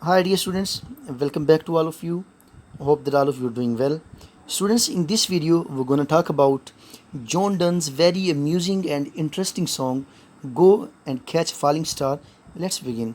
Hi, dear students. Welcome back to all of you. Hope that all of you are doing well. Students, in this video, we're going to talk about John Donne's very amusing and interesting song, Go and Catch a Falling Star. Let's begin.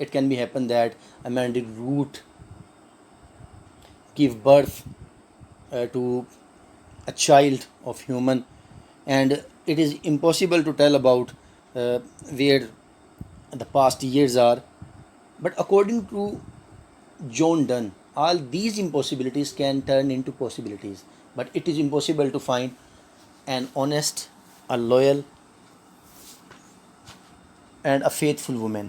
it can be happen that a mandrake root give birth to a child of human, and it is impossible to tell about where the past years are. But according to John Donne, all these impossibilities can turn into possibilities, but it is impossible to find an honest, a loyal and a faithful woman.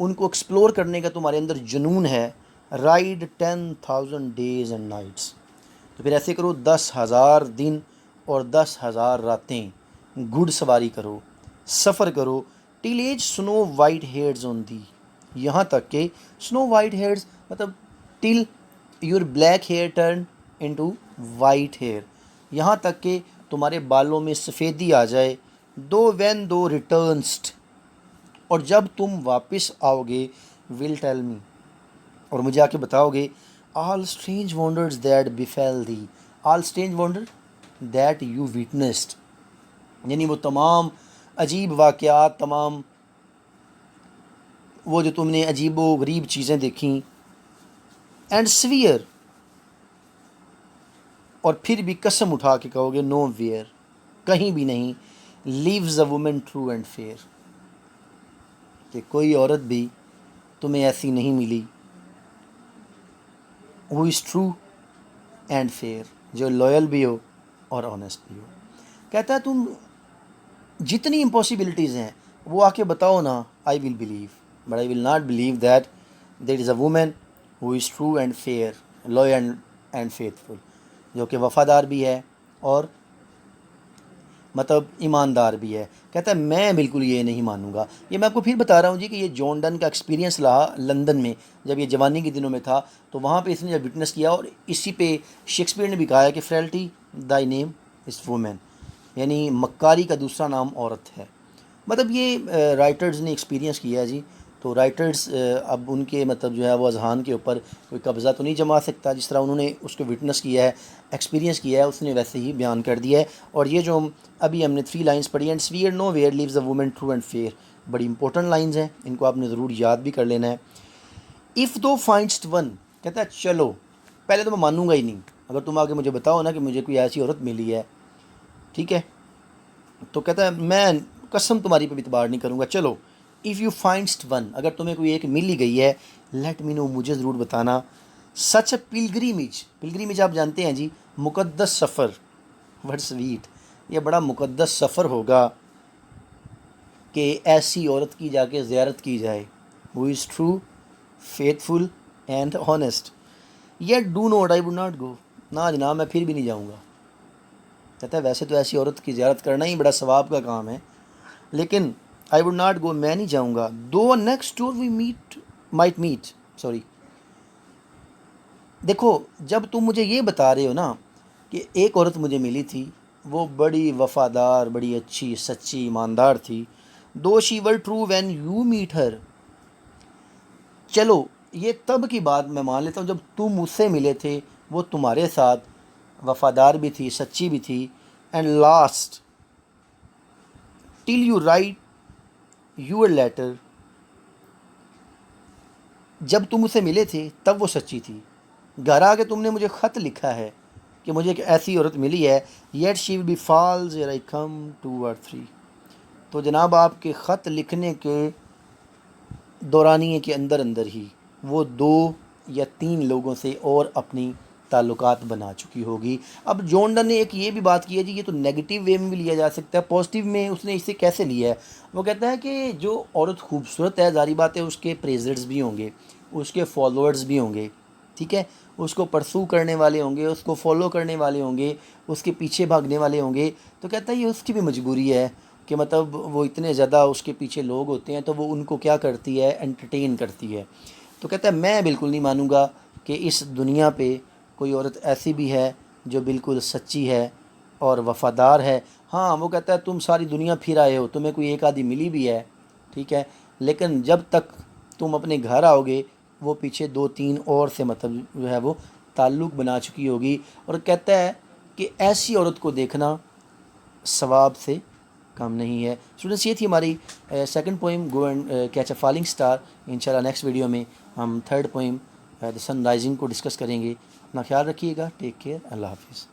ان کو explore کرنے کا تمہارے اندر جنون ہے، ride 10,000 days and nights. تو پھر ایسے کرو 10,000 دن اور 10,000 راتیں گھڑ سواری کرو، سفر کرو، till age snow white hairs on the, یہاں تک کہ سنو وائٹ ہیئرز مطلب till your black hair turn into white hair, یہاں تک کہ تمہارے بالوں میں سفیدی آ جائے. دو وین دو ریٹرنسڈ، اور جب تم واپس آؤ گے، ول ٹیل می، اور مجھے آ کے بتاؤ گے، all strange wonders that befell thee, all strange wonder that you witnessed, یعنی وہ تمام عجیب واقعات، تمام وہ جو تم نے عجیب و غریب چیزیں دیکھیں. اینڈ سویئر، اور پھر بھی قسم اٹھا کے کہو گے، نو ویئر، کہیں بھی نہیں، lives a woman true and fair, کہ کوئی عورت بھی تمہیں ایسی نہیں ملی ہو از ٹرو اینڈ فیئر، جو لوئل بھی ہو اور آنیسٹ بھی ہو. کہتا ہے تم جتنی امپاسبلٹیز ہیں وہ آ کے بتاؤ نا، I will believe, but I will not believe that there is a woman who is true and fair, loyal and faithful, جو کہ وفادار بھی ہے اور مطلب ایماندار بھی ہے. کہتا ہے میں بالکل یہ نہیں مانوں گا. یہ میں آپ کو پھر بتا رہا ہوں جی کہ یہ جان ڈن کا ایکسپیرینس رہا لندن میں جب یہ جوانی کے دنوں میں تھا، تو وہاں پہ اس نے جب وٹنس کیا، اور اسی پہ شیکسپیئر نے بھی کہا ہے کہ فریلٹی دائی نیم از وومین، یعنی مکاری کا دوسرا نام عورت ہے. مطلب یہ رائٹرز نے ایکسپیرینس کیا ہے جی. تو رائٹرز اب ان کے مطلب جو ہے وہ اذہان کے اوپر کوئی قبضہ تو نہیں جما سکتا، جس طرح انہوں نے اس کو وٹنس کیا ہے، ایکسپیرینس کیا ہے، اس نے ویسے ہی بیان کر دیا ہے. اور یہ جو ابھی ہم نے 3 لائنز پڑھی، and swear nowhere lives a woman true and fair, بڑی امپورٹنٹ لائنز ہیں، ان کو آپ نے ضرور یاد بھی کر لینا ہے. اف دو فائنڈسٹ ون، کہتا ہے چلو پہلے تو میں مانوں گا ہی نہیں، اگر تم آگے مجھے بتاؤ نا کہ مجھے کوئی ایسی عورت ملی ہے، ٹھیک ہے، تو کہتا ہے میں قسم تمہاری پہ اعتبار نہیں کروں گا. چلو اف یو فائنڈسٹ ون، اگر تمہیں کوئی ایک مل ہی گئی ہے، لیٹ می نو، مجھے ضرور بتانا. سچ اے پلگریمیج، پلگریمیج آپ جانتے ہیں جی، مقدس سفر، ورڈ سویٹ، یہ بڑا مقدس سفر ہوگا کہ ایسی عورت کی جا کے زیارت کی جائے، who is true faithful and honest. Yet do not I would not go, نہ جناب میں پھر بھی نہیں جاؤں گا. کہتا ہے ویسے تو ایسی عورت کی زیارت کرنا ہی بڑا ثواب کا کام ہے، لیکن آئی وڈ ناٹ گو، میں نہیں جاؤں گا. Though next door we might meet, sorry. دیکھو جب تم مجھے یہ بتا رہے ہو نا کہ ایک عورت مجھے ملی تھی، وہ بڑی وفادار، بڑی اچھی، سچی، ایماندار تھی، دو شی ور ٹرو وین یو میٹ ہر. چلو یہ تب کی بات میں مان لیتا ہوں جب تم مجھ سے ملے تھے، وہ تمہارے ساتھ وفادار بھی تھی، سچی بھی تھی. And last till you write your letter, جب تم اسے ملے تھے تب وہ سچی تھی، گھر آ کے تم نے مجھے خط لکھا ہے کہ مجھے ایک ایسی عورت ملی ہے، yet she will be false ere I come 2 or 3. تو جناب آپ کے خط لکھنے کے دورانیے کے اندر اندر ہی وہ 2 یا 3 لوگوں سے اور اپنی تعلقات بنا چکی ہوگی. اب جان ڈن نے ایک یہ بھی بات کی ہے جی، یہ تو نیگیٹو وے میں بھی لیا جا سکتا ہے، پازیٹیو میں اس نے اسے کیسے لیا ہے. وہ کہتا ہے کہ جو عورت خوبصورت ہے، ظاہری بات ہے اس کے پریزرز بھی ہوں گے، اس کے فالوورز بھی ہوں گے، ٹھیک ہے، اس کو پرسو کرنے والے ہوں گے، اس کو فالو کرنے والے ہوں گے، اس کے پیچھے بھاگنے والے ہوں گے. تو کہتا ہے یہ اس کی بھی مجبوری ہے کہ مطلب وہ اتنے زیادہ اس کے پیچھے لوگ ہوتے ہیں تو وہ ان کو کیا کرتی ہے، انٹرٹین کرتی ہے. تو کہتا ہے میں بالکل نہیں مانوں گا کہ اس دنیا پہ کوئی عورت ایسی بھی ہے جو بالکل سچی ہے اور وفادار ہے. ہاں وہ کہتا ہے تم ساری دنیا پھر آئے ہو، تمہیں کوئی ایک آدھی ملی بھی ہے، ٹھیک ہے، لیکن جب تک تم اپنے گھر آؤ گے وہ پیچھے 2-3 اور سے مطلب جو ہے وہ تعلق بنا چکی ہوگی. اور کہتا ہے کہ ایسی عورت کو دیکھنا ثواب سے کم نہیں ہے. اسٹوڈنٹس یہ تھی ہماری second poem go and catch a falling star. انشاءاللہ نیکسٹ ویڈیو میں ہم تھرڈ پوئم دا سن رائزنگ کو ڈسکس کریں گے. اپنا خیال رکھیے گا، ٹیک کیئر، اللہ حافظ.